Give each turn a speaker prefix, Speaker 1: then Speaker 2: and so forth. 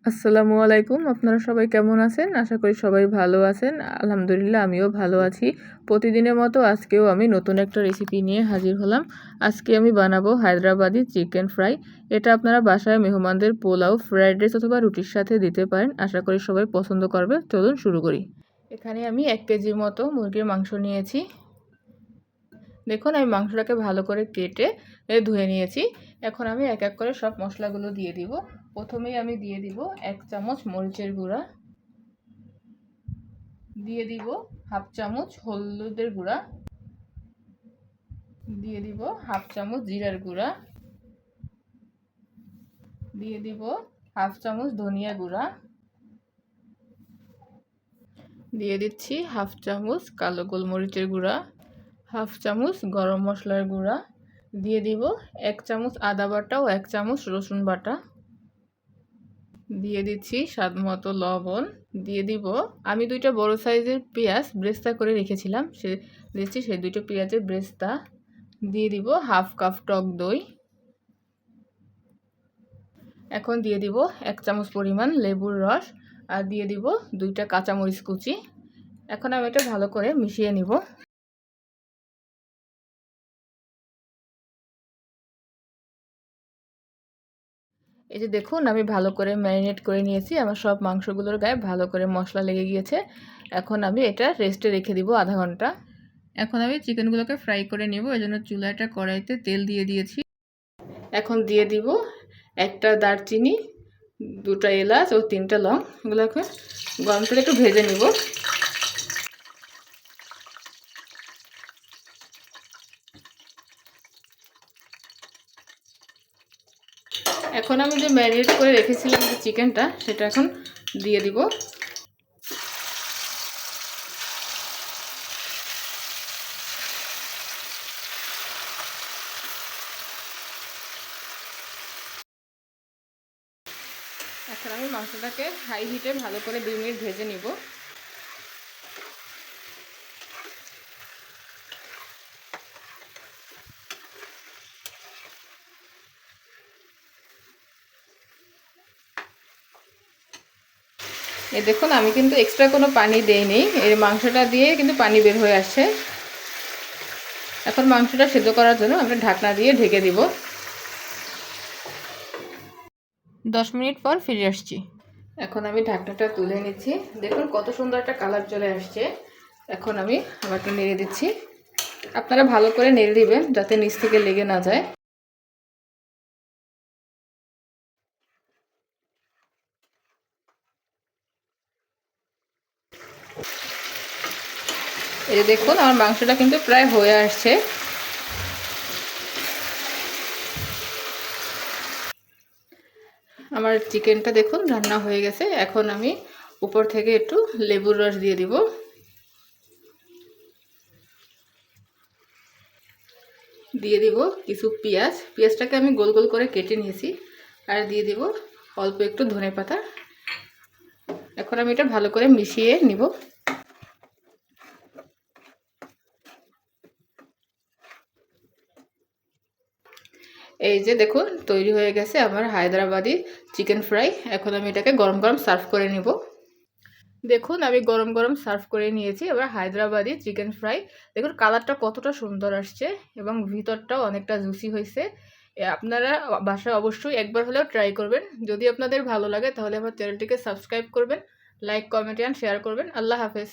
Speaker 1: আসসালামু আলাইকুম। আপনারা সবাই কেমন আছেন? আশা করি সবাই ভালো আছেন। আলহামদুলিল্লাহ আমিও ভালো আছি। প্রতিদিনের মতো আজকেও আমি নতুন একটা রেসিপি নিয়ে হাজির হলাম। আজকে আমি বানাবো হায়দ্রাবাদি চিকেন ফ্রাই। এটা আপনারা বাসায় মেহমানদের পোলাও, ফ্রাইড রাইস অথবা রুটির সাথে দিতে পারেন। আশা করি সবাই পছন্দ করবে। চলুন শুরু করি। এখানে আমি 1 কেজির মতো মুরগির মাংস নিয়েছি। দেখুন আমি মাংসটাকে ভালো করে কেটে ধুয়ে নিয়েছি। এখন আমি এক এক করে সব মশলাগুলো দিয়ে দিব। প্রথমেই আমি দিয়ে দিব 1 চামচ মরিচের গুঁড়া, দিয়ে দিব হাফ চামচ হলুদের গুঁড়া, দিয়ে দিব হাফ চামচ জিরার গুঁড়া, দিয়ে দিব হাফ চামচ ধনিয়া গুঁড়া, দিয়ে দিচ্ছি হাফ চামচ কালো গোলমরিচের গুঁড়া, হাফ চামচ গরম মশলার গুঁড়া, দিয়ে দিব 1 চামচ আদা বাটা ও 1 চামচ রসুন বাটা, দিয়ে দিচ্ছি স্বাদ মতো লবণ, দিয়ে দিব আমি 2টা বড় সাইজের পেঁয়াজ ব্রেস্তা করে রেখেছিলাম, সেই 2টা পেঁয়াজের ব্রেস্তা, দিয়ে দিব হাফ কাপ টক দই, এখন দিয়ে দিব 1 চামচ পরিমাণ লেবুর রস, আর দিয়ে দিব 2টা কাঁচামরিচ কুচি। এখন আমি এটা ভালো করে মিশিয়ে নিব। এই যে দেখুন আমি ভালো করে ম্যারিনেট করে নিয়েছি, আমার সব মাংসগুলোর গায়ে ভালো করে মশলা লেগে গিয়েছে। এখন আমি এটা রেস্টে রেখে দিব আধা ঘন্টা। এখন আমি চিকেনগুলোকে ফ্রাই করে নেব, এজন্য চুলাটা কড়াইতে তেল দিয়ে দিয়েছি। এখন দিয়ে দিব 1টা দারচিনি, 2টা এলাচ ও 3টা লং, এগুলোকে গরম তেলে একটু ভেজে নিব। এখন আমি যে ম্যারিনেট করে রেখেছিলাম যে চিকেনটা, সেটা এখন দিয়ে দিব। এখন আমি মাংসটাকে হাই হিটে ভালো করে 2 মিনিট ভেজে নিব। এই দেখুন আমি কিন্তু এক্সট্রা কোনো পানি দেইনি, এই মাংসটা দিয়ে কিন্তু পানি বের হয়ে আসছে। এখন মাংসটা সেদ্ধ করার জন্য আমরা ঢাকনা দিয়ে ঢেকে দিব। 10 মিনিট পর ফিরে আসছি। এখন আমি ঢাকনাটা তুলে নিচ্ছি। দেখুন কত সুন্দর একটা কালার চলে আসছে। এখন আমি আবার একটু নেড়ে দিচ্ছি। আপনারা ভালো করে নেড়ে দিবেন যাতে নিচ থেকে লেগে না যায়। এই যে দেখুন আমার মাংসটা কিন্তু প্রায় হয়ে আসছে। আমার চিকেনটা দেখুন রান্না হয়ে গেছে। এখন আমি উপর থেকে একটু লেবুর রস দিয়ে দিব। দিয়ে দিব কিছু পেঁয়াজটাকে আমি গোল গোল করে কেটে নিয়েছি, আর দিয়ে দিব অল্প একটু ধনেপাতা। এখন আমি এটা ভালো করে মিশিয়ে নিব। এই যে দেখুন তৈরি হয়ে গেছে আমার হায়দ্রাবাদি চিকেন ফ্রাই। এখন আমি এটাকে গরম গরম সার্ভ করে নিব। দেখুন আমি গরম গরম সার্ভ করে নিয়েছি এবার হায়দ্রাবাদি চিকেন ফ্রাই। দেখুন কালারটা কতটা সুন্দর আসছে এবং ভিতরটাও অনেকটা জুসি হয়েছে। আপনারা বাসায় অবশ্যই একবার হলেও ট্রাই করবেন। যদি আপনাদের ভালো লাগে তাহলে আমার চ্যানেলটিকে সাবস্ক্রাইব করবেন, লাইক কমেন্ট অ্যান্ড শেয়ার করবেন। আল্লাহ হাফেজ।